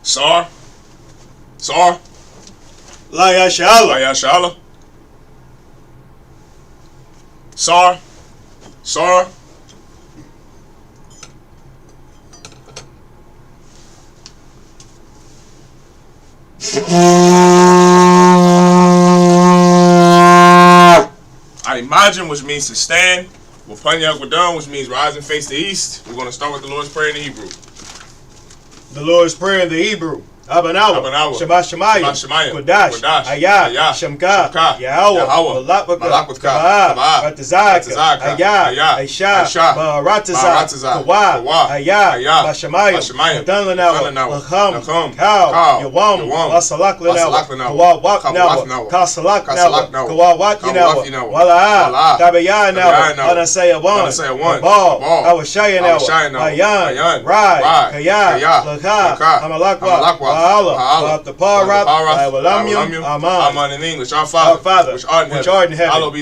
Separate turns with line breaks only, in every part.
Sar. Sar.
La Yashala.
La Yashala. Sar. Sar. I imagine, which means to stand. Wapanya Gwadon, which means rise and face the east. We're going to start with the Lord's Prayer in the Hebrew.
The Lord's Prayer in the Hebrew. Abanawa, Shabbat Shemayim, Kodash, Ayah, Shemka, Yahweh, Malakwaka, Ratazak, Ayah, Aisha, Baratazak, Kawa, Ayah, Bashamayim, Danlanawa, Lacham, Cow, Yawam, Asalak Lanawa, Kawa Wak Nawa, Kasalak Nawa, Kawa Wat Yanawa, Wala, Tabaya Nawa, Anasaya One, Ball, Awashaya Nawa, Ayan, Rai, Kaya, Laka, Amalakwa, Allah, the Parap, Aman
in English, our Father, which art in heaven, hallowed be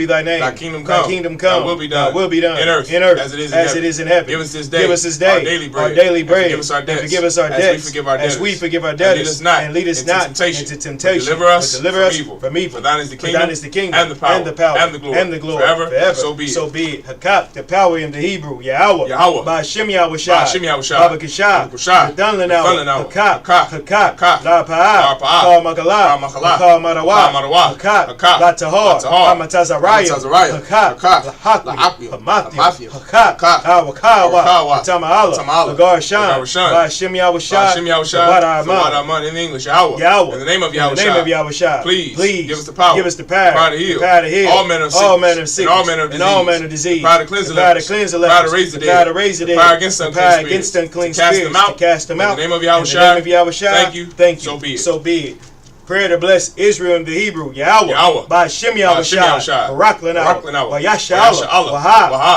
thy name. Thy kingdom come, thy will be done, in earth, as it is in heaven. Give us this day, our daily bread, and forgive us our debts, as we forgive our debtors, and lead us not into temptation, but deliver us from evil. For thine is the kingdom, and the power, and the glory, forever. So be it. Hakak, the power in the Hebrew, Yahweh, Ba'ashem Yahushai, Baba Kishah, Danlanawa, Hakak, La Pa'a, Kal Magala, Kal Marawa, Hakak, La Tahor, Hamatazariah, Hakak, Lahak, Hamathi, Hakak, Awakawa, Tama'ala, Lagar Shan, Ba'ashem Yahushai, Wad Aman in English, Yahweh, in the name of Yahushai, please give us the power to heal all manner of sickness, and all manner of disease, the power to cleanse the lepers, the power to raise the dead, the power against unclean spirits, to cast them out, in the name of Yahushai. Thank you. So be it. Prayer to bless Israel in the Hebrew. Yahweh. Ba'ashem Yahushai. Barak Lanawa. Vayasha Allah.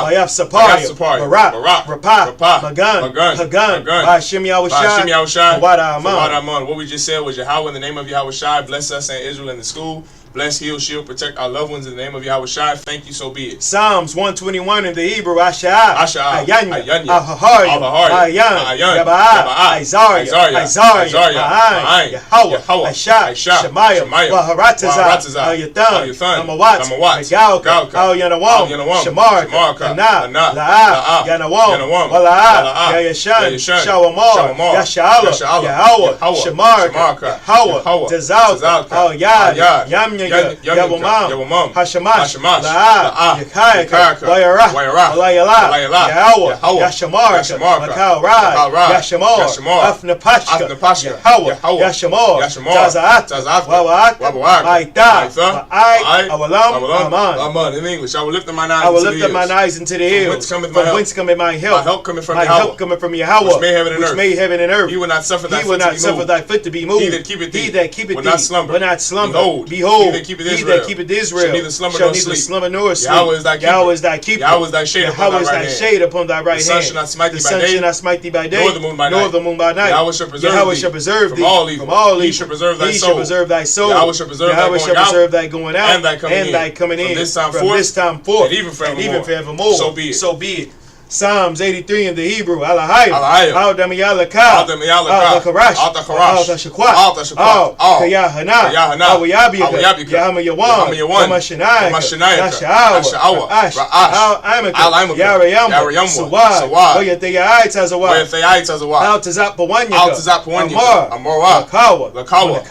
Vayaf Sapariah. Barak. Rapah. Magan. Hagan. Ba'ashem Yahushai. Wad Aman. What we just said was Yahweh in the name of Yahushai. Bless us and Israel in the school. Bless, heal, shield, protect our loved ones in the name of Yahushai. Thank you, so be it.
Psalms 121 in the Hebrew. Asha'ah. Ayanya.
Ahahariah.
Ayan. Yaba'a. Isaiah. Ma'ayin. Yahweh. Aisha. Shemaiah. Waharatazah. Ayathan. Amawat. Megalka. Al-Yanawam. Shamar. Kana. La'ah. Yanawam. Wala'ah. Yayashan. Shawamar. Yasha'ala. Yahweh. Shamar. Yahweh. Tazal. Al-Yad. Yam Yawamam, Hashamash, La'ah, Yakayaka, Wayarah, Walayala, Yahweh, Yashamar, Makal Rai, Yashamar, Afnapashka, Yahweh, Yashamar, Taza'at, Wawak, Ma'ita, Ma'ai, Awalam,
Aman. In English, I will lift up my eyes into the hills. From whence cometh my help? My help cometh from Yahweh, which made heaven and earth. He will not suffer thy foot to be moved. He that keepeth thee will not slumber. Behold, he that keepeth Israel shall neither slumber nor sleep. Yahweh is thy keeper. Yahweh is thy shade upon thy right hand. The sun shall not smite thee by day, nor the moon by night. Yahweh shall preserve thee from all evil. He shall preserve thy soul. Yahweh shall preserve thy going out and thy coming in. From this time forth, and even forevermore. So be it. Psalms 83 in the Hebrew. Alahayim. Al Damiyalaka. Al Dakarash. Al Tashakwat. Al Kayahana. Awayabiyaka. Yahama Yawan. Kamashanayaka. Nasha'awa. Ash. Al Amaka. Yarayamba. Sawad. Wayatayai Tazawad. Al Tazapawanyaka. Amora. Lakawa.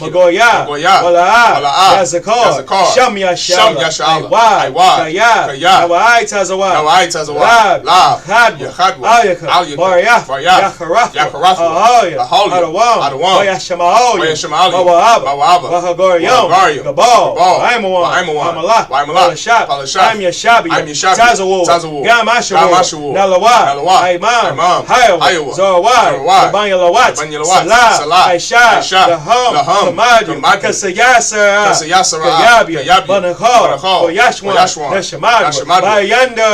Magoya. Wala'ah. Yazakar. Sham Yashal. Aiwad. Kaya. Awai Tazawad.
Lab, Khadwa, Ayaka, Barya, Yakarath, Adawam, Yashamaoya, Bawaba, Wahagorium, Gabal, Imawan, Palashab, I'm Yashabi, Tazawu, Gamashawu, Nalawa, Imam, Hayawa, Zorawai, Banyalawat, Salah, Aisha, Laham, Kamadi, Kasayasara, Kayabia, Banakal, Yashwan, Neshamad, Bayanda,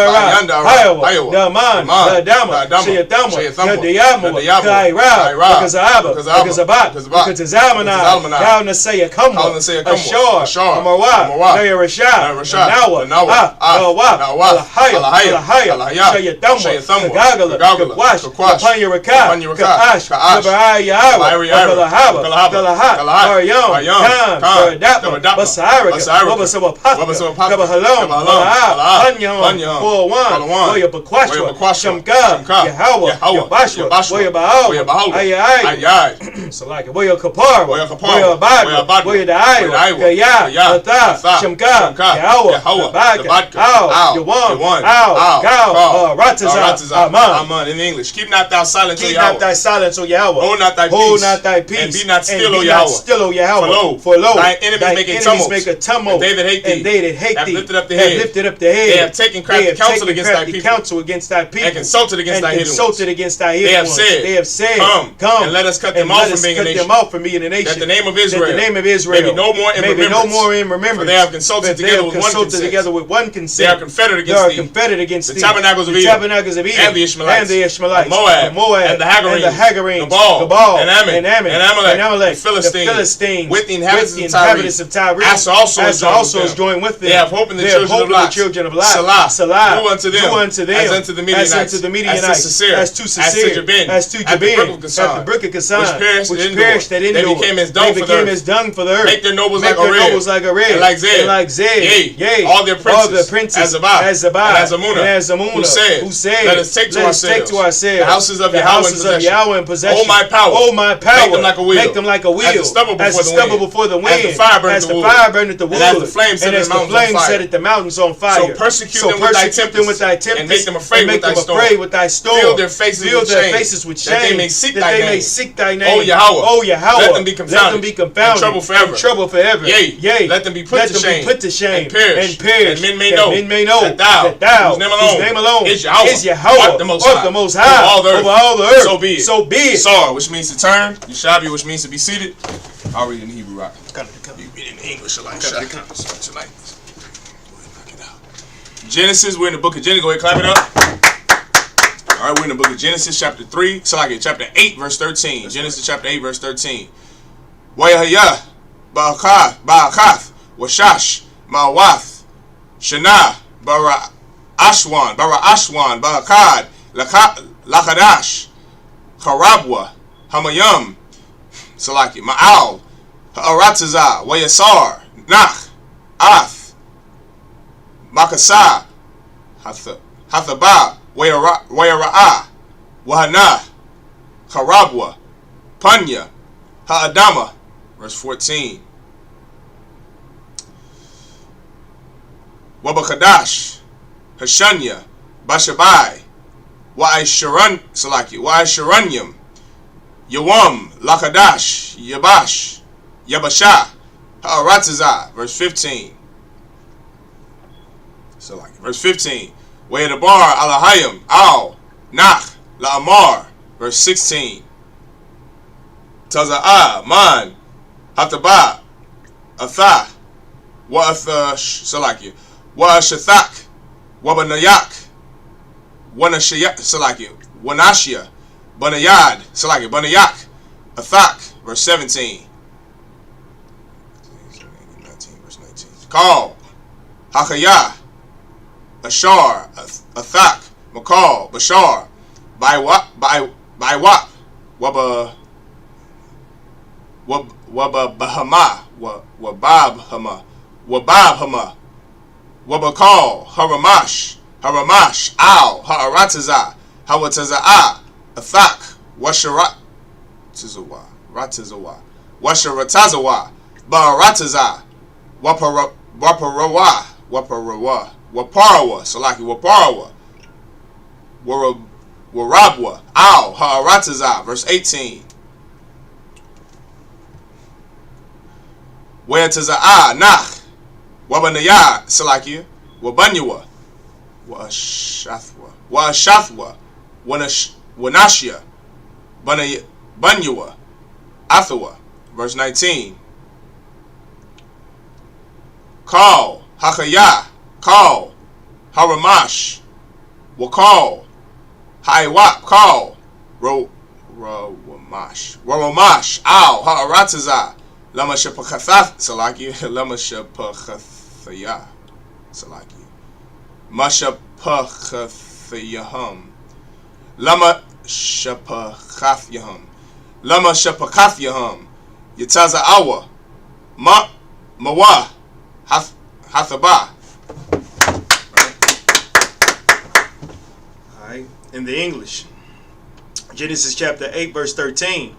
Hayawa, Daman, Dama, Shayatama, Yadiyama, Kaira, Kazaba, Kazamana, Yaunasaya Kumba, Ashar, Amarawa, Nayarashah, Nawa, Alahaya, Shayatama, Gagala, Kawash, Panyaraka, Kaash, Kabaraya, Kalahat, Mariam, Dapma, Basaraka, Wabasawapaka, Kabahalom, Panyam, Puawan, Oya Bakwashwa, Shamka, Yahawa, Yabashwa, Oya Bahawa, Ayai, Salaka, Oya Kapar, Oya Abad, Oya Daiwa, Kaya, Atha, Shamka, Yahawa, Baka, Ow, Yawan, Ow, Gao, Rataza, Aman, in English. Keep not thou silence, O Yahweh. Hold not thy peace. And be not still, O Yahweh. For lo, thy enemies make a tumult. And they that hate thee have lifted up the head. They have taken crafty counsel against thy people. And consulted against thy hidden ones. They have said, Come, and let us cut them off from being a nation. That the name of Israel may be no more in remembrance. For they have consulted together with one consent. They are confederate against thee. The tabernacles of Edom, and the Ishmaelites, and Moab, and the Hagarenes, Gabal, and Amalek, the Philistines, with the inhabitants of Tyre. Asa also is joined with them. They have hope in the children of Lot. Salah, do unto them as unto the Midianites, as to Sisera, as to Jabin, as the brook of Kasan, which perished at Endor. They became as dung for the earth. Make their nobles like a red, and like Zed, yea, all their princes, as Zabad, and as Amunah, who said, Let us take to ourselves the houses of Yahweh in possession. Oh my power, make them like a wheel, as the stubble before the wind, as the fire burneth the wood, and as the flame set the mountains on fire. So persecute them with thy tempest, and make them afraid with thy storm. Fill their faces with shame, that they may seek thy name. Oh Yahweh, let them be confounded, and trouble forever. Yea, let them be put to shame, and perish. And men may know that thou, whose name alone is Yahweh, the Most High, over all the earth. So be it. Sar, which means to turn. Yeshabi, which means to be seated. I'll read in Hebrew, right? You read in English, tonight. Genesis, we're in the book of Genesis. Go ahead, clap it up. All right, we're in the book of Genesis, chapter 3. Chapter 8, verse 13. Genesis, chapter 8, verse 13. Wayahaya, Ba'akath, Washash, Ma'wath, Shana, Bara Ashwan, Ba'akad, Lakadash, Harabwa, Hamayam, Ma'al, Ha'aratazah, Wayasar, Nach, Ath, Makasah, Hathabah, Wayara'ah, Wahana, Harabwa, Panya, Ha'adama. Verse 14. Wabakadash, Hashanya, Bashabai, Wa'isharanyam, Yawam, Lakadash, Yabash, Yabasha, Ha'aratazah. Verse 15. Verse 15. Wayadabar, Alahayim, Al, Nach, La'amar. Verse 16. Taza'ah, Man, Hatabah, Atha, Wa'ashathak, Wabanayak, Wanashia, Banayad, Banayak, Athak. Verse 17. 19, verse 19. Call, Hakayah, Ashar, Athak, Makal, Bashar, Baiwap, Wababahama, Wababhama, Wabakal, Haramash, Al, Ha'aratazah, Hawatazah, Athak, Washaratazawa, Ba'aratazah, Waparawa, Waparawa,
Warabwa, Al, Ha'aratazah, verse 18. Wayatazah, Nach, Wabanaya, Salakia, Wabanyua, Wa'ashathwa, Wanashia, Banyua, Athawa, verse 19. Call, Hakaya, call, Haramash, Wakal, Haiwap, call, Ramash, Al, Ha'aratazah, Lama Shapakathath, Salaki, Lama Shapachathaya, Salaki, Mashapakathayahum, Lama Shapachathayahum, Lama Shapakathayahum, Yataza Awa, Mawa, Hathabah.
Alright, in the English, Genesis chapter 8, verse 13.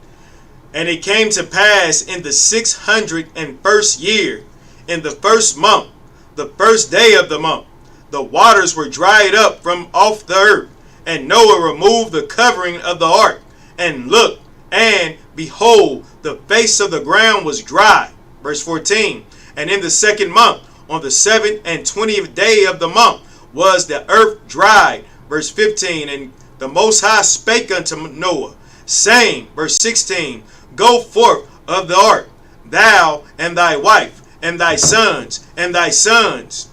And it came to pass in the 601st year, in the first month, the first day of the month, the waters were dried up from off the earth, and Noah removed the covering of the ark, and looked, and behold, the face of the ground was dry. Verse 14. And in the second month, on the 7th and 20th day of the month, was the earth dried. Verse 15. And the Most High spake unto Noah, saying, verse 16, Go forth of the ark, thou and thy wife, and thy sons, and thy sons'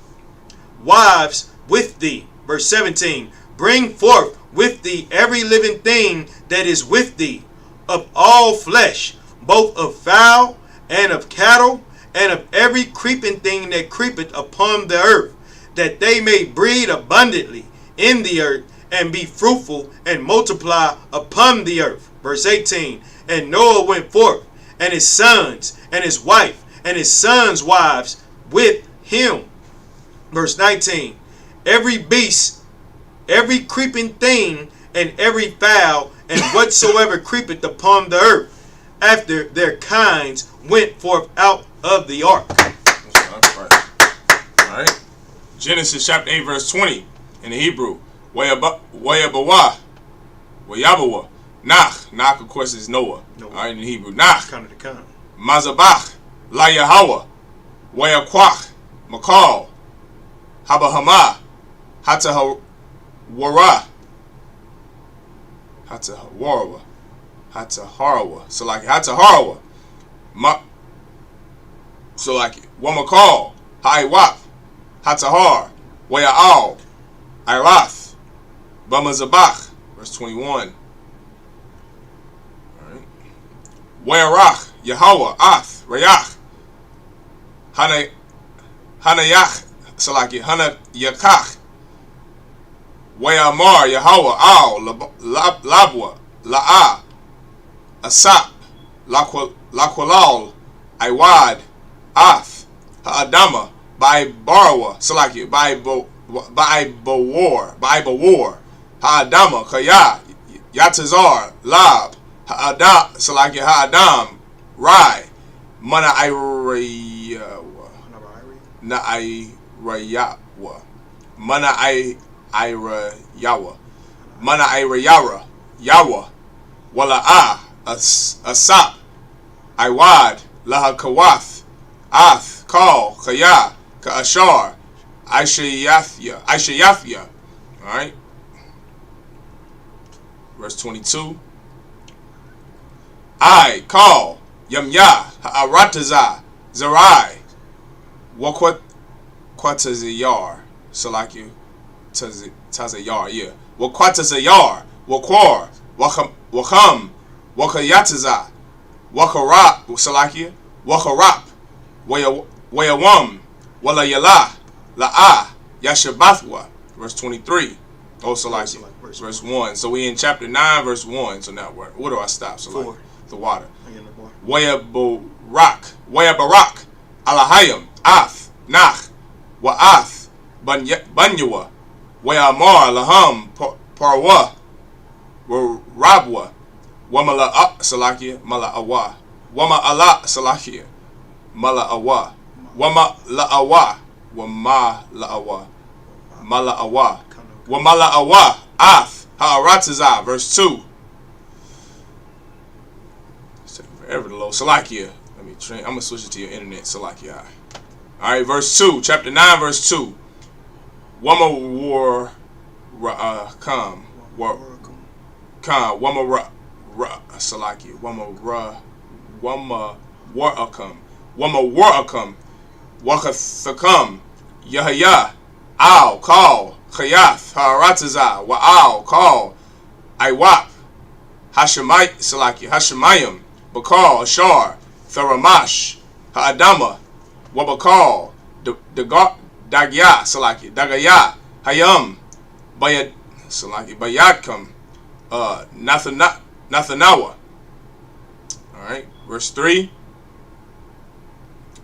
wives with thee. Verse 17, Bring forth with thee every living thing that is with thee, of all flesh, both of fowl and of cattle, and of every creeping thing that creepeth upon the earth, that they may breed abundantly in the earth, and be fruitful, and multiply upon the earth. Verse 18, And Noah went forth, and his sons, and his wife, and his sons' wives with him. Verse 19, Every beast, every creeping thing, and every fowl, and whatsoever creepeth upon the earth, after their kinds, went forth out of the ark.
All right. Genesis chapter 8, verse 20 in the Hebrew. Wayabawa, Wayabawa. Nach, of course, is Noah. All right, in the Hebrew. Nach. Mazabach, Layahawa, Wayakwach, Makal, Habahama, Hatahawara, Hataharawa. So like Hataharawa. So like Wamakal, Haiwap, Hatahar, Wayaal, Irath, Bamazabach, verse 21. Alright. Wayarach, Yahweh, Ath, Rayach, Hanayach, Salaki, Hanayakach, Wayamar, Yahweh, Al, Labwa, La'ah, Asap, Laqualal, Iwad, Ath, Ha'adama, by Barawa, Salaki, by Bawar, Ha'adama, Kaya, Yatazar, Lab, Ha'adam, Salaki, Ha'adam, Rai, Mana Irayawa, Mana Irayawa, Mana Irayara, Yawa, Wala'ah, Asap, Iwad, Lahakawath, Ath, Kal, Kaya, Ka'ashar, Aishayafia. Alright. Verse 22. I call Yamya, Ha'aratazah, Zerai, Wakwatazayar, Salaki, Tazayar, yeah. Wakwatazayar, Wakwar, Wakam, Wakayatazah, Wakarap, Salakia, Wakarap, Wayawam, Walayala, La'ah, Yashabathwa, verse 23. Oh, Salakia, verse 1. So we in chapter 9, verse 1. So now where do I stop? So like the water. Wayabarak, Alahayim, Ath, Nach, Wa'ath, Banyua, Wayamar, Laham, Parwa, Rabwa, Wamala Salakia, Mala'awa, Wama Allah Salakia, Mala'awa, Wama La'awa, Wama La'awa, Mala'awa, Wamala Awa, Ath, Ha'aratazah, verse 2. It's taking forever to load. Salakia. I'm going to switch it to your internet. Salakia. Alright, verse 2. Chapter 9, verse 2. Wama war come. Wama Salakia. Wama warakam. Wama warakam. Wakathakam. Yahya. Al. Call. Chayath. Ha'aratazah. Wa'al. Call. Iwap. Hashemayim. Bakal. Ashar. Tharamash. Ha'adama. Wabakal. Dagya. Salaki. Dagaya. Hayam. Bayad. Salaki. Bayadkam. Nathanawa. Alright. Verse 3.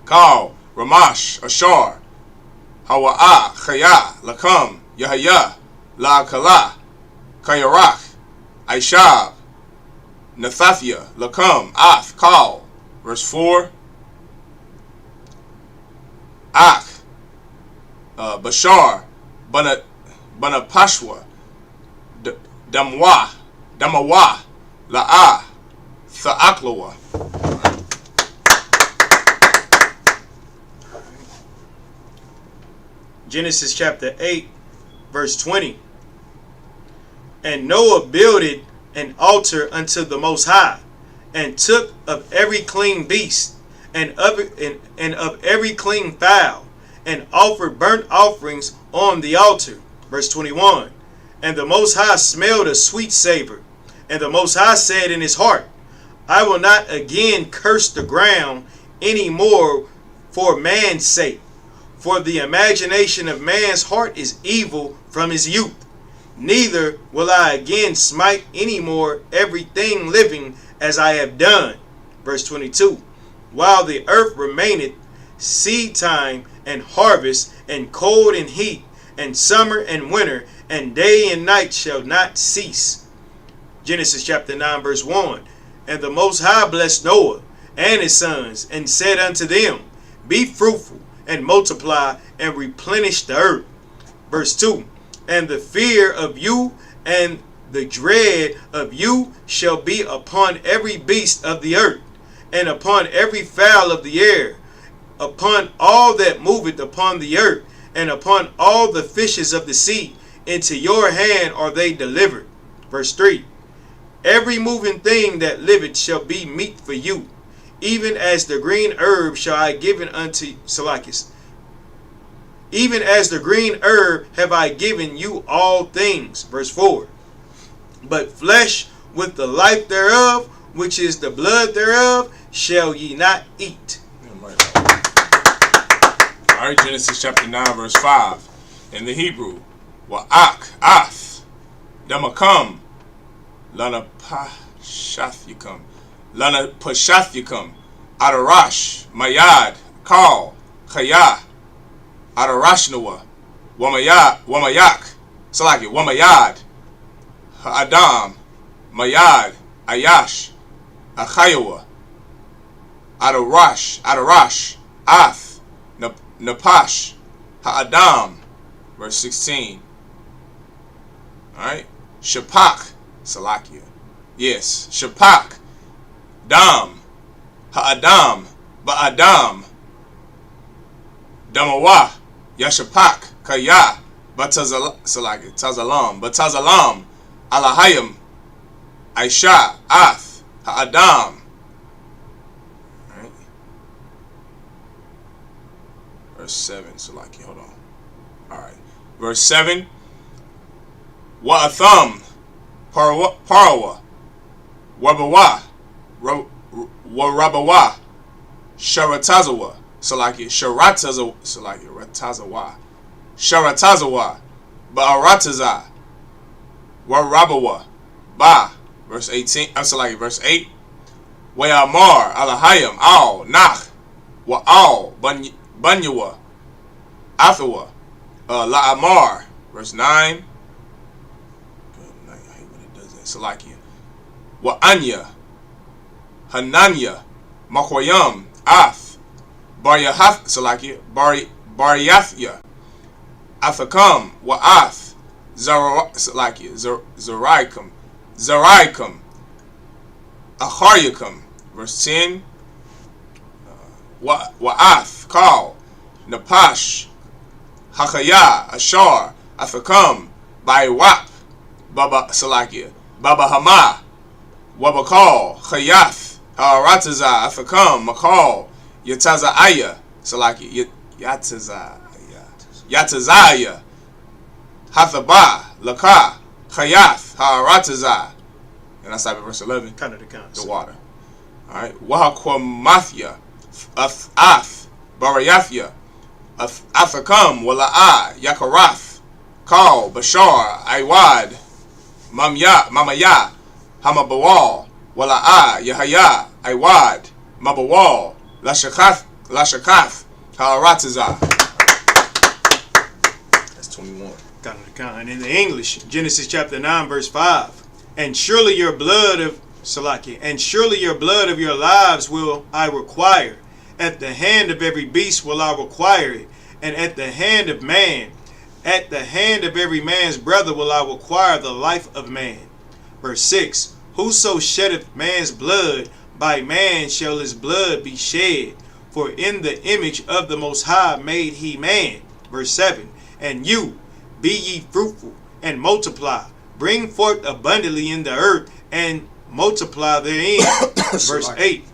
Kal. Ramash. Ashar. Hawa'a. Chaya. Lakam. Yahya. La'akala. Kayarak. Aishab. Nathathia. Lakam. Ath. Kal. Verse 4. Ak. Bashar. Banapashwa. Damawa. La'a. Tha'aklawa.
Genesis chapter 8, verse 20. And Noah builded an altar unto the Most High, and took of every clean beast, and of every clean fowl, and offered burnt offerings on the altar. Verse 21. And the Most High smelled a sweet savor. And the Most High said in his heart, I will not again curse the ground any more for man's sake. For the imagination of man's heart is evil from his youth. Neither will I again smite any more everything living as I have done. Verse 22. While the earth remaineth, seed time and harvest, and cold and heat, and summer and winter, and day and night shall not cease. Genesis chapter 9, verse 1. And the Most High blessed Noah and his sons, and said unto them, Be fruitful, and multiply, and replenish the earth. Verse 2. And the fear of you and the dread of you shall be upon every beast of the earth, and upon every fowl of the air, upon all that moveth upon the earth, and upon all the fishes of the sea. Into your hand are they delivered. Verse 3. Every moving thing that liveth shall be meat for you, even as the green herb shall I given unto Salakis. Even as the green herb have I given you all things. Verse 4. But flesh with the life thereof, which is the blood thereof, shall ye not eat.
Alright, Genesis chapter 9, verse 5. In the Hebrew, Wa'ak, Ath, Damakam, Lana Pashathikum, Lana Pashathikum, Adarash, Mayad, Kal, Chaya, Adarashnawa, Wamayak, Salaki, Wamayad, Adam, Mayad, Ayash, Achayawa, Adarash, Ath, Napash, Ha'adam, verse 16. Alright, Shapak, Salakia. Yes, Shapak, Dam, Ha'adam, Ba'adam, Damawa, Yashapak, Kaya, Salakia, Batazalam, Alahayim, Aisha, Ath, Ha'adam. Alright. Verse 7, Salakia, hold on. Alright. Verse 7. Wa'atham, Parawa, Wabawa, Warabawa, Sharatazawa, Salaki, Sharatazawa, Salaki, Ratazawa, Sharatazawa, Ba'arataza, Warabawa, Ba, verse 18, I'm Salaki, verse 8. Wa'amar, Alahayim, Al, Nach, Wa'al, Banyawa, Athawa, La'amar, verse 9. I hate when it does that. Salakia. Wa'anya, Hananya, Makwayam, Ath, Baryahath, Salakia, Baryathya, Athakam, Wa'ath, Zaraikum, Acharyakum. Verse 10. Wa'ath, Kal, Napash, Hakaya, Ashar, Afakam, Baiwap, Baba Salakia, Baba Hama, Wabakal, Chayath, Harataza, Afakam, Makal, Yatazaya, Salaki, Yatazaya, Hathaba, Laka, Chayath, Harataza. And that's like verse 11. The water. Alright. Wahakwamathya, Af, Barayafya, Afakam, Wala'a, Yakarath, Kal, Bashar, Aiwad, Mamaya, Hamabawal, Wala'a, Yahaya, Aiwad, Mabawal, Lashakath, Halaratiza. That's 21.
And in the English, Genesis chapter 9, verse 5. And surely your blood of Salaki, and surely your blood of your lives will I require. At the hand of every beast will I require it, and at the hand of man, at the hand of every man's brother will I require the life of man. Verse 6. Whoso sheddeth man's blood, by man shall his blood be shed, for in the image of the Most High made he man. Verse 7. And you, be ye fruitful, and multiply, bring forth abundantly in the earth, and multiply therein. Verse 8.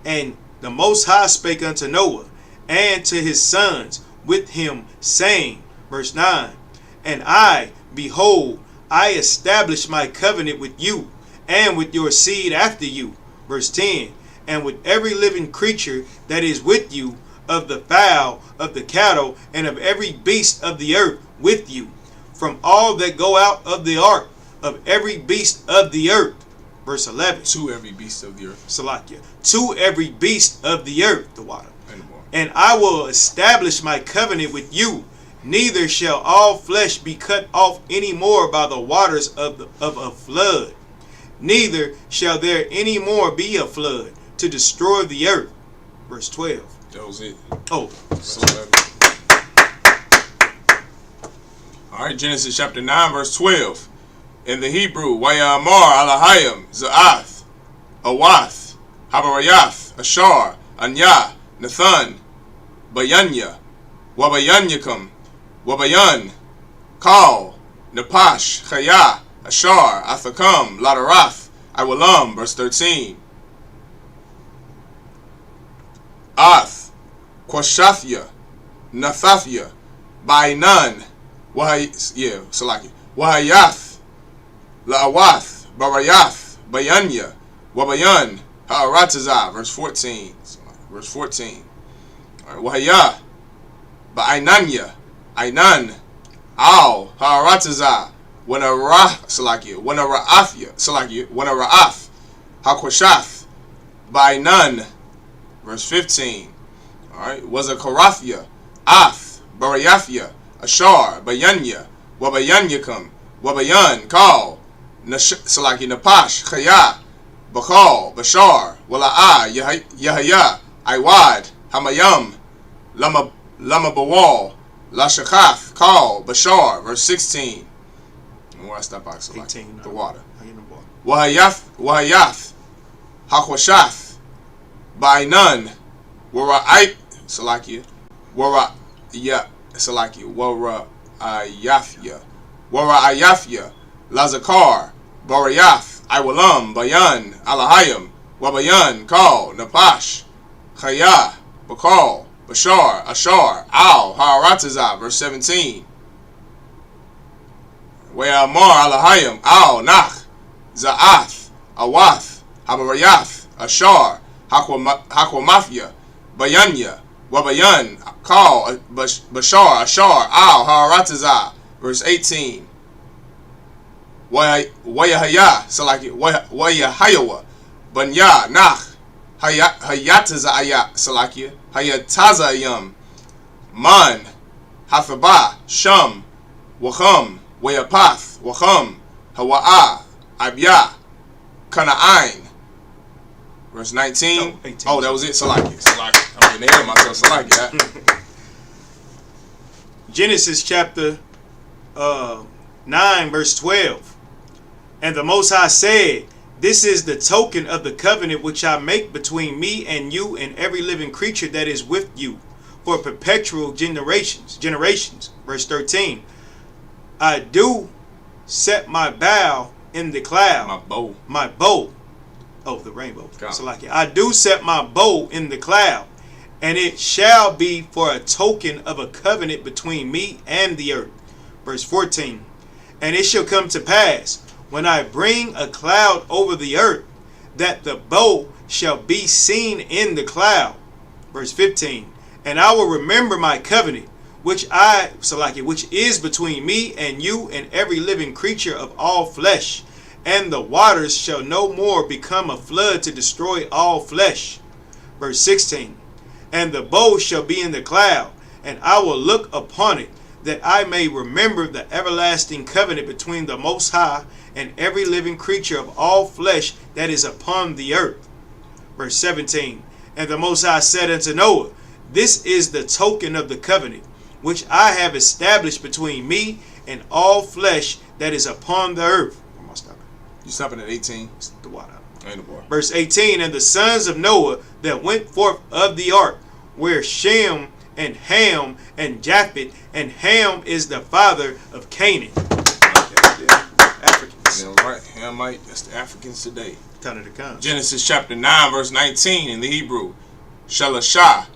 And the Most High spake unto Noah and to his sons with him, saying, verse 9, and I, behold, I establish my covenant with you and with your seed after you. Verse 10, and with every living creature that is with you, of the fowl, of the cattle, and of every beast of the earth with you, from all that go out of the ark, of every beast of the earth. Verse 11.
To every beast of the earth.
Salakia. To every beast of the earth, the water. And I will establish my covenant with you. Neither shall all flesh be cut off any more by the waters of a flood. Neither shall there any more be a flood to destroy the earth. Verse 12.
That was it.
Oh.
All right, Genesis chapter 9, verse 12. In the Hebrew, Wayamar, Alahayim, Za'ath, Awath, Habarayath, Ashar, Anya, Nathan, Bayanya, Wabayanyakum, Wabayan, Kal, Napash, Chaya, Ashar, Athakam, Ladarath, Iwalam. Verse 13. Ath, Kwashathya, Nathathya, Bainan, Wahayath, La'awath, Barayath, Bayanya, Wabayan, Ha'aratazah. Verse 14. Verse 14. Wahaya, Ba'ainanya, Ainan, Al, Ha'aratazah, Wanarah, Salakia, Wanara'athya, Salakia, Wanara'ath, Hakwashath, Ba'ainan. Verse 15. Alright, was a Karathya, Ath, Barayafya, Ashar, Bayanya, Wabayanyakum, Wabayan, Kal, Salaki, Napash, Chaya, Bakal, Bashar, Wala'a, Yahaya, Aiwad, Hamayam, Lama Bawal, Lashakath, Kal, Bashar. Verse 16. And where I stop by, so 18, the water. Wahayath, Hakwashath, Bainan, Wara'ai, Salakia, Wara'ya, Salakia, Wara'ayafya, Lazakar, Barayath, Iwalam, Bayan, Alahayim, Wabayan, Kal, Napash, Chaya, Bakal, Bashar, Ashar, Al, Ha'aratazah. Verse 17. We'amar, Alahayim, Al, Nach, Za'ath, Awath, Habarayath, Ashar, Hakwamafya, Bayanya, Wabayan, Kal, Bashar, Ashar, Al, Ha'aratazah. Verse 18. Wayahaya, Salaki, Wayahayawa, Banya, Nach, Hayatazaya, Salakia, Hayatazayam, Man, Hafabah, Sham, Wacham, Wayapath, Wacham, Hawa'a, Abya, Kana'ain. Verse 19. No, 18. Oh, that was it. Salaki. I'm getting ahead of myself. Salaki.
Genesis chapter 9 verse 12. And the Most High said, this is the token of the covenant which I make between me and you and every living creature that is with you for perpetual generations. Verse 13. I do set my bow in the cloud. My bow. Oh, the rainbow. So like it. I do set my bow in the cloud, and it shall be for a token of a covenant between me and the earth. Verse 14. And it shall come to pass, when I bring a cloud over the earth, that the bow shall be seen in the cloud. Verse 15. And I will remember my covenant, which is between me and you and every living creature of all flesh. And the waters shall no more become a flood to destroy all flesh. Verse 16. And the bow shall be in the cloud, and I will look upon it, that I may remember the everlasting covenant between the Most High and every living creature of all flesh that is upon the earth. Verse 17. And the Most High said unto Noah, this is the token of the covenant, which I have established between me and all flesh that is upon the earth.
You stopping at 18?
It's the water.
Ain't the water.
Verse 18. And the sons of Noah that went forth of the ark were Shem and Ham and Japheth, and Ham is the father of Canaan.
Africans. Yeah, right. Hamite, that's the Africans today.
Time to come.
Genesis chapter 9, verse 19 in the Hebrew. Shalashah,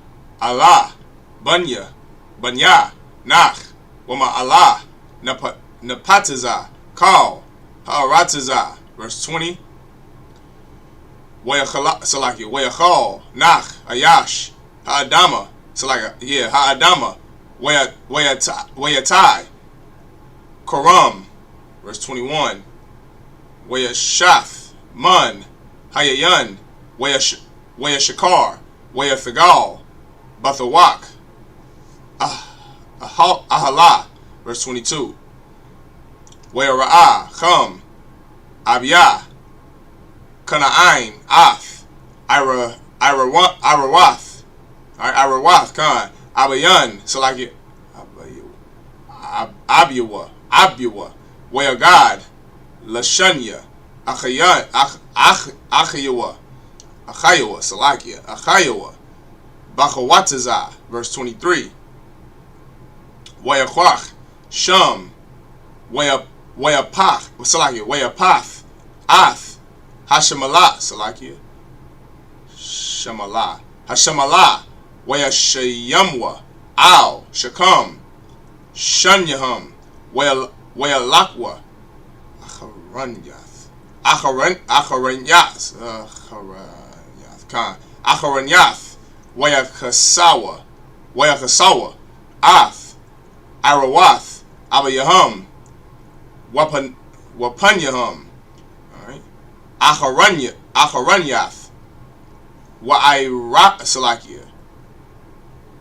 Allah, Banya, Nach, Wama Allah, Napatazah, Kal, Ha'aratazah. Verse 20. Wayachal, Nach, Ayash, Ha'adama. Ha'adama, Wayatai, Koram. Verse 21. Wayashath, Mun, Hayayun, Wayashakar, Wayathagal, Bathawak, Ahala. Verse 22. Wayara'ah, Chum, Abiyah, Kana'ain, Ath, Irawath, Khan, Abayun, Abiwa, Wayagad, Lashanya, Achayawa, Bachawatazah. Verse 23. Wayakwach, Shum, Wayapath, Ath, Hashemalah, Hashemalah, Wayashayamwa, Al, Shakam, Shanyaham, Wayalakwa, Acharanyath, Wayakasawa, Ath, Arawath, Abayaham, Wapanyaham, alright, Acharanyath,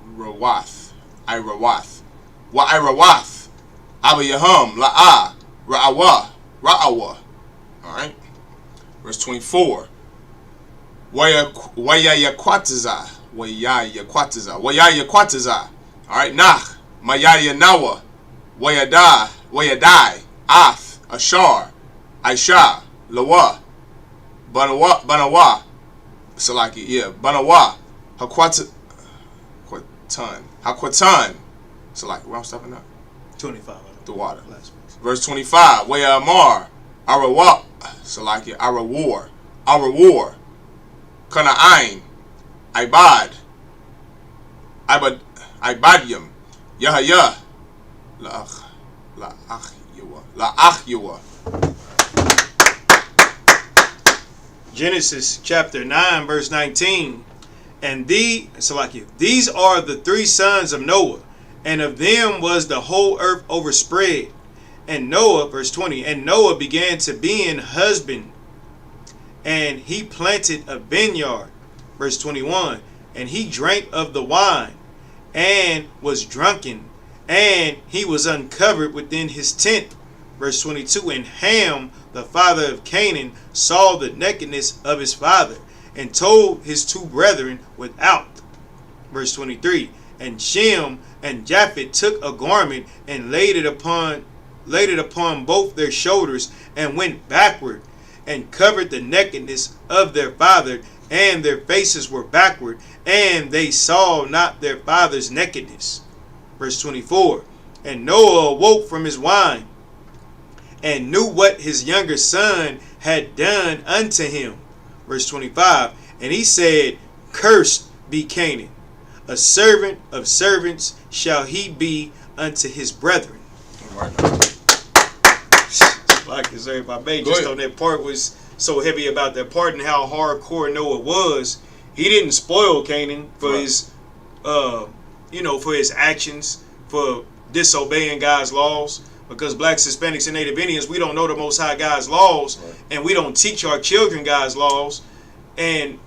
Irawath, Abayaham, Ra'awa. Alright. Verse 24. Wayayakwatazah. Alright. Nach, Mayayanawa, Wayadai, Ath, Ashar, Aisha, Lawa, Banawa, Banawa, Hakwatan. Where I'm stopping at?
25.
The water. Verse 25. Wayamar, Arawar, Kana'ain, Ibadium, Yahaya, La'achyawa.
Genesis chapter 9 verse 19. And these are the three sons of Noah, and of them was the whole earth overspread. And Noah, verse 20, and Noah began to be an husband, and he planted a vineyard. Verse 21, and he drank of the wine, and was drunken, and he was uncovered within his tent. Verse 22, and Ham, the father of Canaan, saw the nakedness of his father, and told his two brethren without. Verse 23, and Shem and Japheth took a garment and laid it upon laid it upon both their shoulders, and went backward, and covered the nakedness of their father, and their faces were backward, and they saw not their father's nakedness. Verse 24. And Noah awoke from his wine, and knew what his younger son had done unto him. Verse 25. And he said, Cursed be Canaan, a servant of servants shall he be unto his brethren. Like I said, my baby just on that part was so heavy about that part and how hardcore Noah was. He didn't spoil Canaan for his, for his actions, for disobeying God's laws. Because blacks, Hispanics, and Native Indians, we don't know the Most High God's laws, and we don't teach our children God's laws. And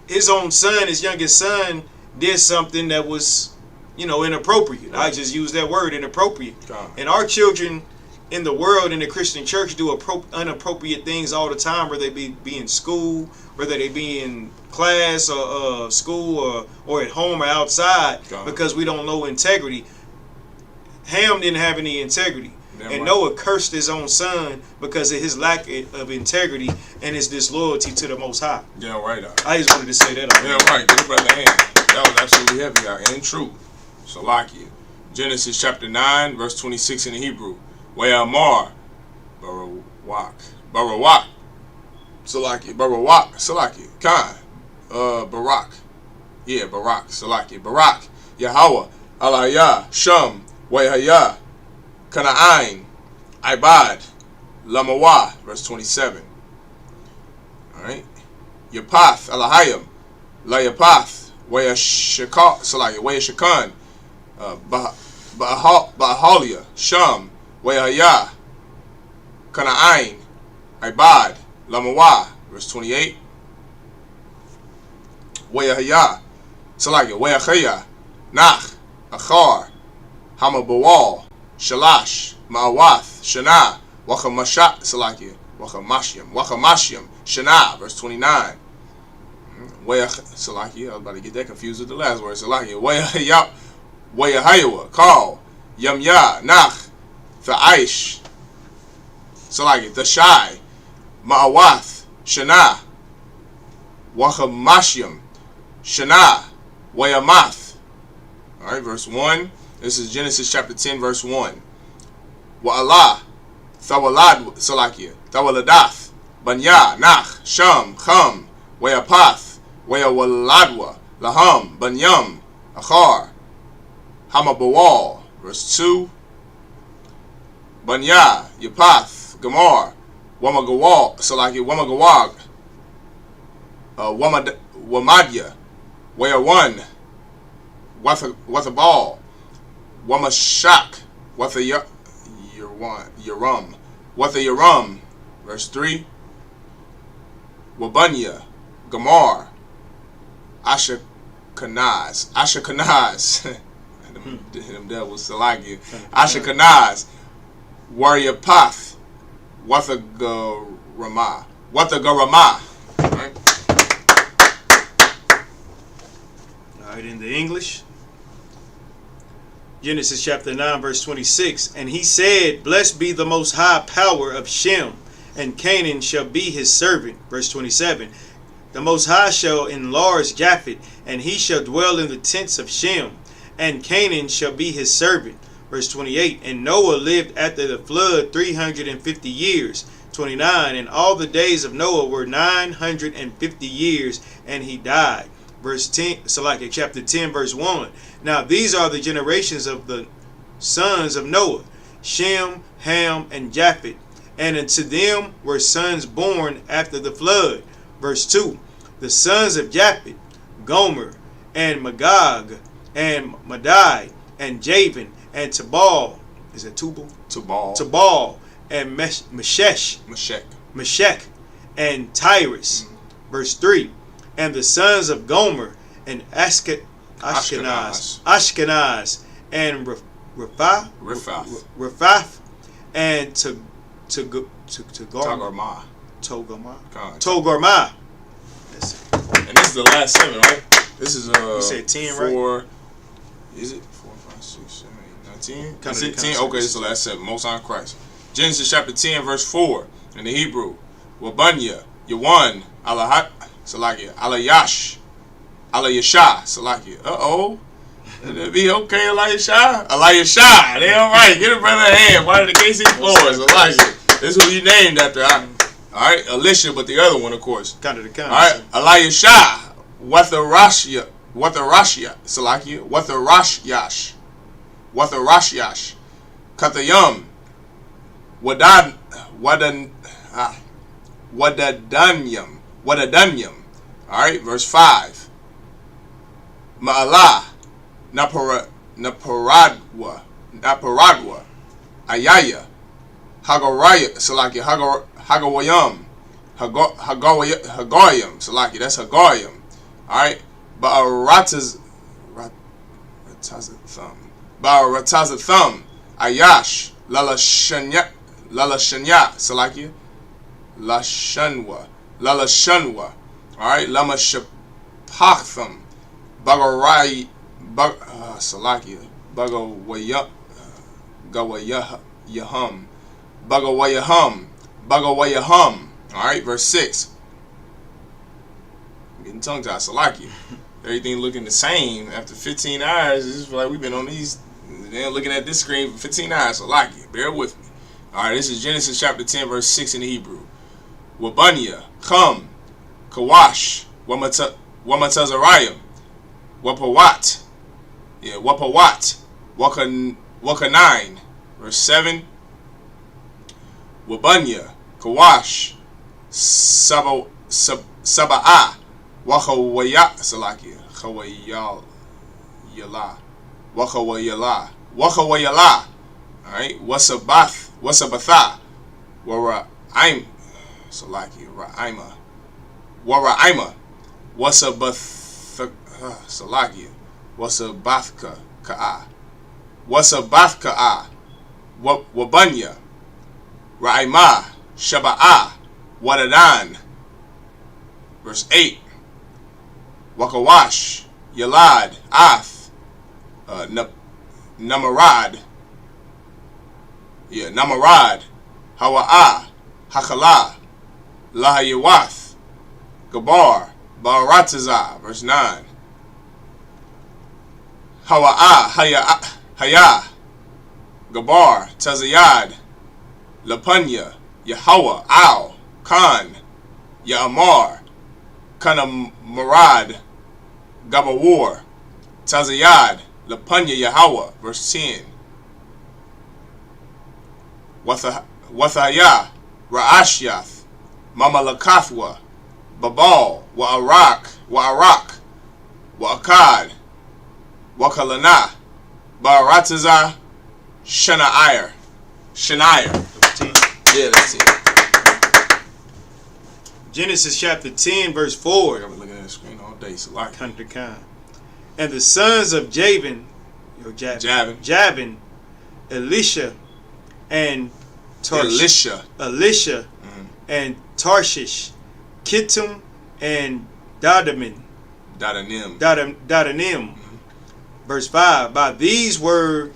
his own son, his youngest son, did something that was, inappropriate. I just use that word, inappropriate. And our children in the world, in the Christian church, do inappropriate things all the time, whether they be in school, whether they be in class or school or at home or outside, because we don't know integrity. Ham didn't have any integrity. And Noah cursed his own son because of his lack of integrity and his disloyalty to the Most High.
Yeah, right.
I just wanted to say that.
Yeah, right. Give it by the hand. That was absolutely heavy out and true. Salakia. Genesis chapter 9, verse 26 in the Hebrew. We'amar Barawak. Salakia. Khan. Barak. Yeah, Barak. Salakia. Barak. Yahweh. Alayah. Shum. Wayhaya, Kana'ain, Ibad, Lamawah, verse 27. Alright. Yapath, Alahayim, Layapath, Wayashakan, Bahalia, Sham, Wayhaya, Kana'ain, Ibad, Lamawah, verse 28. Wayahaya, Salaya, Wayachaya, Nach, Achar, Hamabawal, Shalash, Ma'awath, Shana, Wachamashat, Salakia, Wachamashyam, Shana, verse 29. Salakia, I was about to get that confused with the last word. Salakia, Wayahayawa, Call, Yamya, Nach, Thaish, Salakia, Thashai, Ma'awath, Shana, Wachamashyam, Shana, Wayamath. Alright, verse 1. This is Genesis chapter 10, verse 1. Wa'allah, Thawalad, Salakia, Thawaladath, Banya, Nach, Sham, Chum, Wayapath, Wayawaladwa, Laham, Banyam, Achar, Hamabawal, verse 2. Banya, Yapath, Gamar, Wamagawal, Salakia, Wamagawag, Wamadya, Wayawan, Wathabal, Wamashak, Wathayaram, verse 3. Wabunya, Gamar, Ashakanaz, them devils, Salakia, Ashakanaz, Warriorpath, Wathagarama. Right?
Alright, in the English. Genesis chapter 9, verse 26. And he said, Blessed be the most high power of Shem, and Canaan shall be his servant. Verse 27. The Most High shall enlarge Japheth, and he shall dwell in the tents of Shem, and Canaan shall be his servant. Verse 28. And Noah lived after the flood 350 years. 29. And all the days of Noah were 950 years, and he died. Verse 10, Salakia, chapter 10, verse 1. Now these are the generations of the sons of Noah, Shem, Ham, and Japheth. And unto them were sons born after the flood. Verse 2. The sons of Japheth, Gomer, and Magog, and Madai, and Javan, and Tubal. Is it Tubal? Tubal, and Meshech, and Tyrus. Verse 3. And the sons of Gomer, and Ashkenaz, and Rephath, and Togarmah.
And this is the last 7, right? This is
you said 10,
4,
right?
Is it 4, 5, 6, 7, 8, 9, 10? That's it, 10? Okay, so that's 7. Most High Christ. Genesis chapter 10, verse 4 in the Hebrew. Wabunya, Yawan, Alahat, Salakia, Alayash, Alayasha, Salakia. Uh-oh. It'll be okay, Alayasha. Alayasha. They all right. Get a brother a hand. Why did the K6 floors? Salakia. This is who you named after. All right, Alicia, but the other one, of course.
Kind of the kind.
All right, Alayasha. Watharashya, Salakia, Watharashyash, Katayum, Wadadanyam. All right, verse 5. Ma'ala, Naparadwa, Ayaya, Hagaraya, Salakia, Hagawayam, Hagoyam, Salakia, that's Hagoyam. Alright, Ba'aratazatham, Ayash, Lalashanya, Salakia, Lalashanwa, alright, Lamashapachtham, Bagarai, Salakia, Bagawayaham, alright, verse 6. Getting tongue tied, Salakia. Everything looking the same after 15 hours. It's like we've been on these, looking at this screen for 15 hours. Salakia, bear with me. Alright, this is Genesis chapter 10, verse 6 in the Hebrew. Wabunya, Chum, Kawash, Wamatazarayim, Wapawat, Wakanine, verse 7. Wabunya, Kawash, Saba'ah, Wakawaya, Salakia, Wakawayala, alright, Wasabatha, Wara'im, Salakia, Wara'ima, Salakia, Wasabathka'a, Wabunya, Ra'ima, Shaba'ah, Wadadan, verse 8. Wakawash, Yalad, Ath, Namarad, Hawa'ah, Hakala, Lahayawath, Gabar, Baratazah, verse 9. Hawa'ah, Hayah, Gabar, Tazayad, Lapunya, Yahweh, Al, Khan, Ya'amar, Kanamarad, Gabawar, Tazayad, Lapunya, Yahweh, verse 10. Wathaya, Ra'ashyath, Mamalakathwa, Babal, Wa'arak, Wa'akad, Wakalana, Baratazah, Shanair. Yeah, that's it.
Genesis chapter 10, verse 4.
I've been looking at the screen all day, so like.
And the sons of Javan, Elisha, and Tarshish, and Tarshish, Kittim, and Dadanim. Verse 5. By these were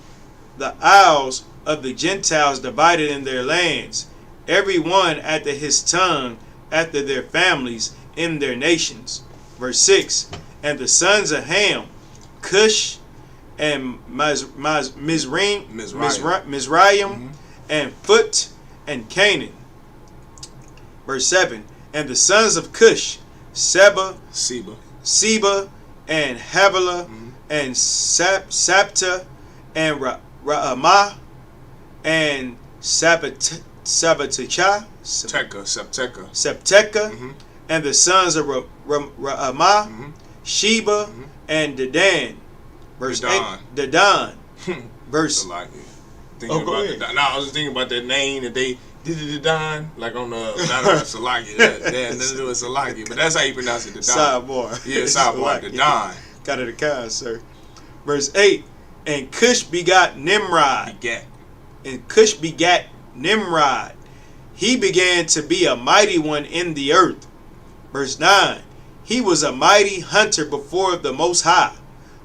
the isles of the Gentiles divided in their lands, every one after his tongue, after their families, in their nations. Verse 6. And the sons of Ham, Cush, and Mizraim, and Phut, and Canaan. Verse 7. And the sons of Cush, Seba, and Havilah, and Sapta, and Ra'amah, and Septeca, and the sons of Ra'amah, Sheba, and Dedan. Verse 8. Dedan. Verse.
I was just thinking about that name that they did like on the Salakia. That nothing to do with Salakia, but that's how you pronounce it. Dedan.
Sidebar.
Yeah, sidebar. Dedan.
Got it, a sir. Verse 8. And Cush begot Nimrod. And Cush begat Nimrod. He began to be a mighty one in the earth. Verse 9. He was a mighty hunter before the Most High,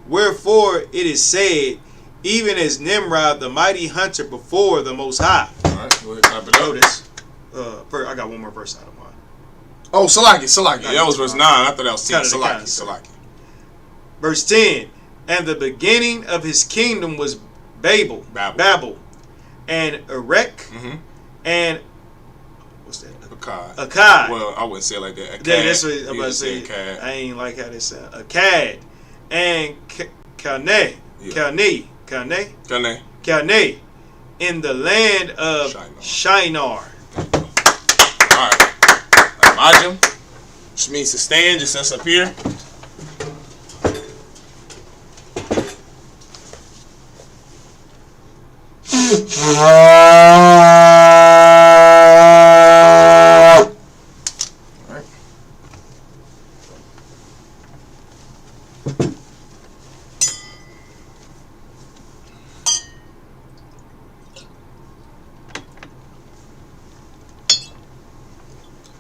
Wherefore it is said, even as Nimrod, the mighty hunter before the Most High.
All right, go ahead, type it up.
Notice, I got one more verse out of mine.
Oh, Salaki. That was verse 9. I thought that was 10. Salaki.
Verse 10. And the beginning of his kingdom was Babel. And Erech. And what's that? Akkad.
Well, I wouldn't say it like that. Akkad.
Yeah, that's what I'm about to say. Akkad. I ain't like how they sound. Akkad. And Calneh. Calneh. In the land of Shinar.
Alright. Majim, which means to stand, just us up here.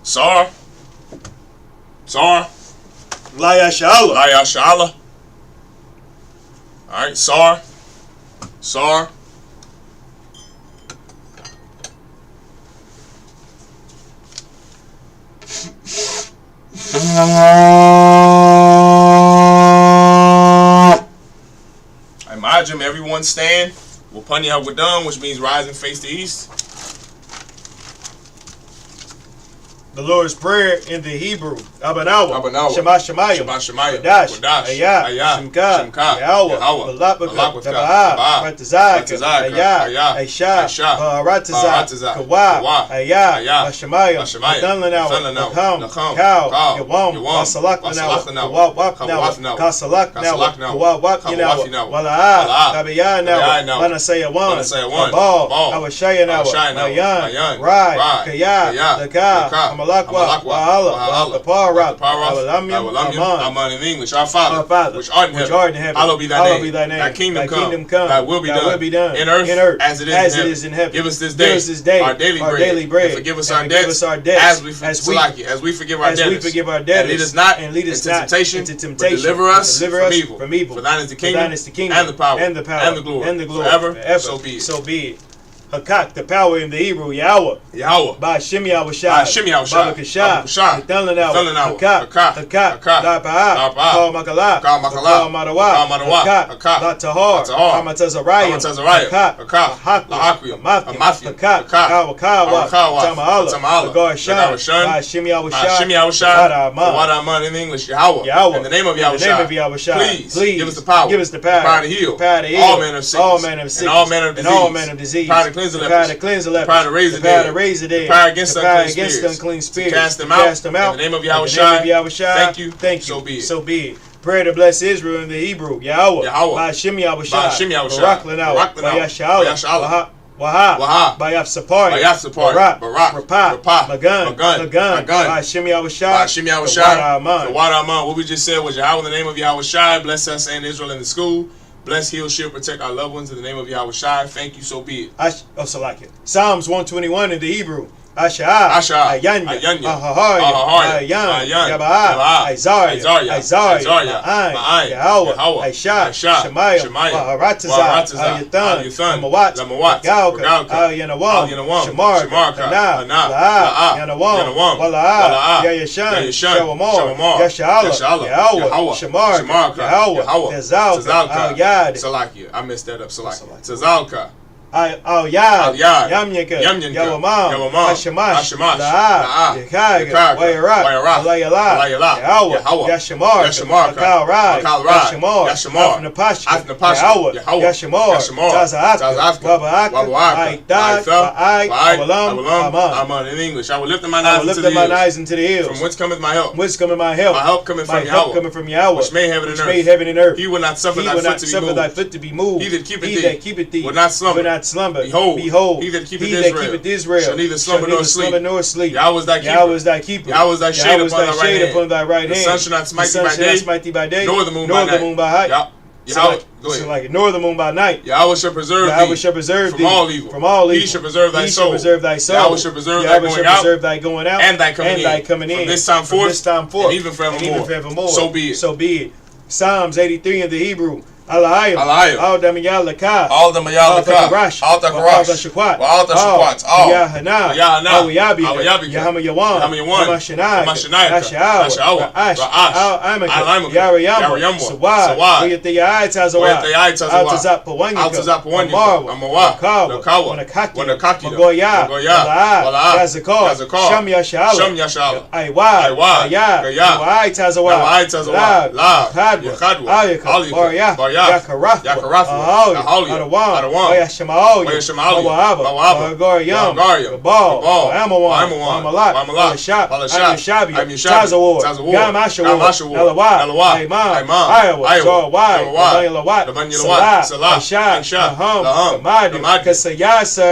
Sar. Layashala. Alright, Sar. Imagine everyone stand. Wapanya Wadam, which means rise and face the east.
The Lord's Prayer in the Hebrew. Abanawa. Shema Shemayim. Wadash. Ayah. Shemka. Yahweh. Balak. Tabah. Ratazak. Ayah. Aisha. Baratazak. Kawa. Ayah. Shemayim. Adonlanawa. Nakam. Cow. Yawam. Basalak Lanawa. Wap Nawa. Kasalak Nawa. Wap Yanawa. Wala'ah. Tabiyah Nawa. Manasaya Wan. Abal. Awashaya Nawa. Mayan. Rai. Kaya. Laka. Malakwa, Wahala, the Parat, Aman
in English, our Father, which art in heaven, hallowed be thy name. Thy kingdom come, thy will be done, in earth as it is in heaven. Give us this day our daily bread, and forgive us our debts, as we forgive our debtors. And lead us not into temptation, but deliver us from evil. For thine is the kingdom, and the power, and the glory, forever, so be it.
Hakak, the power in the Hebrew, Yahweh. By Shem Yahushai. Baba Kashah. Thelanawa. Hakak. Da'pa'ah. Kal Makalah. Kal Madawa. Hakak. Latahar. Hamatazariah. Hakak. Lahakriam. Hakak. Kawakawa. Tama'ala. Lagar by Shem Yahushai.
Wadaman in English, Yahweh. In the name of Yahushai. Please give us the power. The power to heal. All manner of sickness. And all manner of disease. The power to cleanse the lepers. The power to raise the dead. The power against the unclean spirits. Cast them out. In the name of Yahushai. Thank you. So be it. Prayer to bless Israel in the Hebrew. Yahweh. By Shem Yahushai. Barak Lanawa. By Yashala. Waha. By Yapsapari. Barak. Rapah. Magun. By Shem Yahushai. The water Aman. What we just said was Yahweh in the name of Yahushai. Bless us and Israel in the school. Bless, heal, shield, protect our loved ones in the name of Yahushai. Thank you, so be it.
Psalms 121 in the Hebrew. Asha, Ayanya, Ahahaya, Ayan, Yabaa, Isaiah, Ma'ai, Yahweh, Aisha, Shemayim, Maharatazah, Ayathan, Lamawat, Galka, Ayanawam, Shamar, La'ah, Yanawam, Wala'ah, Yayashan, Shawamor, Yashala, Yahweh, Shamar, Yahweh, Tazal, Al-Yad.
Salakia, I messed that up, Salakia. Tazalka.
Al-Yad, Yamyaka, Yawamam, Hashemash, La'ah, Yakaga, Wayarak, Alayala, Yahweh, Yashamar, Akal-Rai, Yashamar, Afnapashka, Yahweh, Yashamar, Taza'at, Waba'ak, Aitad, Ba'ai, Aman. In English, I will lift my eyes into the hills. From whence cometh my help? My help cometh from Yahweh, which made heaven and earth. He will not suffer thy foot to be moved. He that keepeth thee will not slumber. Behold, he that keepeth Israel shall neither slumber nor sleep. Yahweh is thy keeper. Yahweh is thy shade upon thy right hand. The sun shall not smite thee by day, nor the moon by night. Nor the moon by night. Yahweh shall preserve thee from all evil. He shall preserve thy soul. Yahweh shall preserve thy going out and thy coming in. From this time forth and even forevermore. So be it. Psalms 83 in the Hebrew. Alayim. Al Damayalaka.
Al Damayalaka. Al Takarash.
Shakwat.
Al Shakwat. Al
Yahana.
Al
Yabi. Yahama Yawan. Hamashanai. Asha'awa. Ra'ash. Al Amaka. Yarayam. Sawad. Wayatayai Tazawa. Al Tazap Pawanyaka. Amarwa. Nakawa. Wanakaki. Magoya. Wala'ah. Yazakar. Sham Yasha'ala. Aiwa. Gaya. Nawai Tazawa. La. Yakadwa. Ayaka. Yakarath, Adawan, Shemaoya, Mawaba, Garyam, Gabal, Amawan, Amalat, Shabi, Tazawar, Gamashawa, Nalawat, Aiman, Iowa, Zawai, Salah, Laham, Madi, Kasayasa,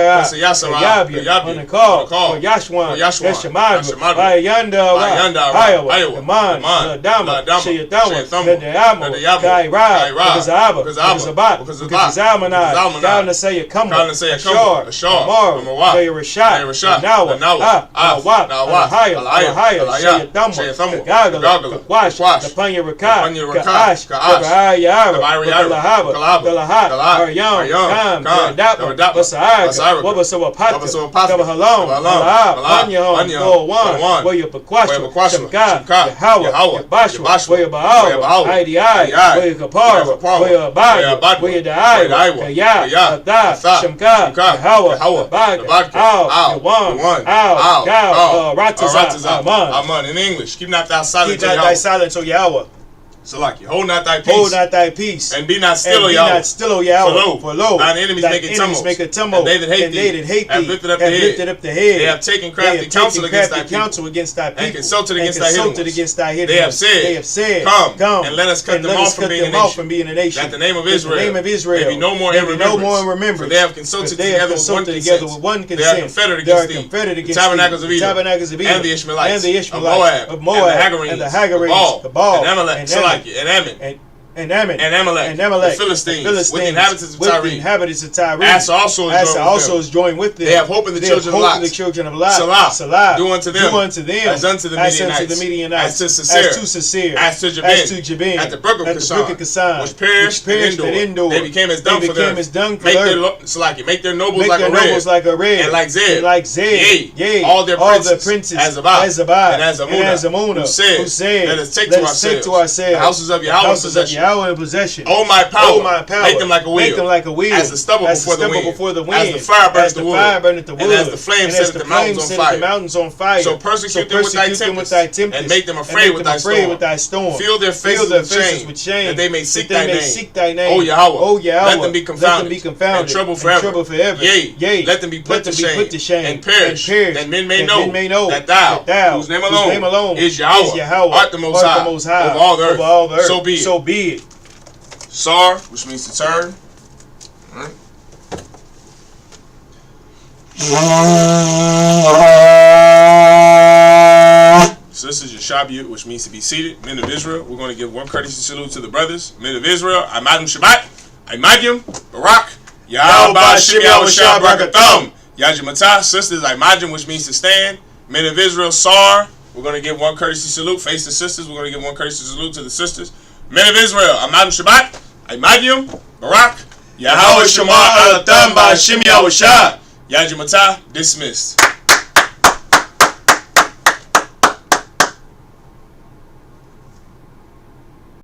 Yabi, Onakal, Yashwan, Yashamadu, Ayanda, Iowa, Gaman, Dama, Shayatama, Nadayama, Kaira, because Zalmanai, down to say a come, Ashar, Amar, Rashad, Nawa, Haya, Shayathamu, Gagala, Wash, Napanya Rakat, Kaash, Ayara, Galahab, Aryam, Dap, Basara, Wabasawa Pata, Kabahalom, Panya, 4-1, Waya Bakwasha, Shamka, Yahawa, Bashwa, Waya Baal, IDI, Waya Kapara, Waya Abad, Waya Daiwa, Kaya, Atha, Shamka, Yahawa, Abad, Al, Yawan, Al, Gal, Ratazah,
Aman, in English. Keep not thy silence.
Keep not thy silence, O Yahweh.
Salaki, hold not thy peace.
Hold not thy peace.
And be not still, O Yahweh.
Be not still, O Yahweh. For lo,
thine enemies make a tumult. And they that hate thee have lifted up the head. They have taken crafty counsel against thy people. And consulted against thy hidden ones. They have said, Come, and let us cut them off from being a nation. That the name of Israel may be no more in remembrance. For they have consulted together with one consent. They are confederate against the tabernacles of Edom, and the Ishmaelites, of Moab, and the Hagarites, Gabal, and Ammon, and Amalek, the Philistines, with the inhabitants of Tyre. Asa also is joined with them. They have hope in the children of Lot. Salah, do unto them as unto the Midianites, as to Sisera, as to Jabin, at the brook of Kasan, which perished at Endor. They became as dung for earth. Make their nobles like a red, and like Zed, yea, all their princes as Abad and as Amunah, who said, Let us take to ourselves the houses of Yahweh
in possession.
Oh my power, make them like a wheel, as the stubble before the wind, as the fire burneth the wood, and as the flame set the mountains on fire. So persecute them with thy tempest, and make them afraid with thy storm. Fill their faces with shame, that they may seek thy name. O Yahweh, let them be confounded, and trouble forever. Yea, let them be put to shame, and perish, that men may know that thou, whose name alone is Yahweh, art the Most High of all the earth. So be it. Sar, which means to turn. Alright. So this is your Shabbat, which means to be seated. Men of Israel, we're going to give one courtesy salute to the brothers. Men of Israel, Imadim Shabbat, Imadim, Barak, Yahweh Shem Yahweh Brakatham, Yajimatah. Sisters, Imadim, which means to stand. Men of Israel, Sar, we're going to give one courtesy salute. Face the sisters, we're going to give one courtesy salute to the sisters. Men of Israel, Amadim Shabbat, Imadim, Barak, Yahweh Shema Alatam Ba'Shem Yahweh Shah, Yajimatah, dismissed.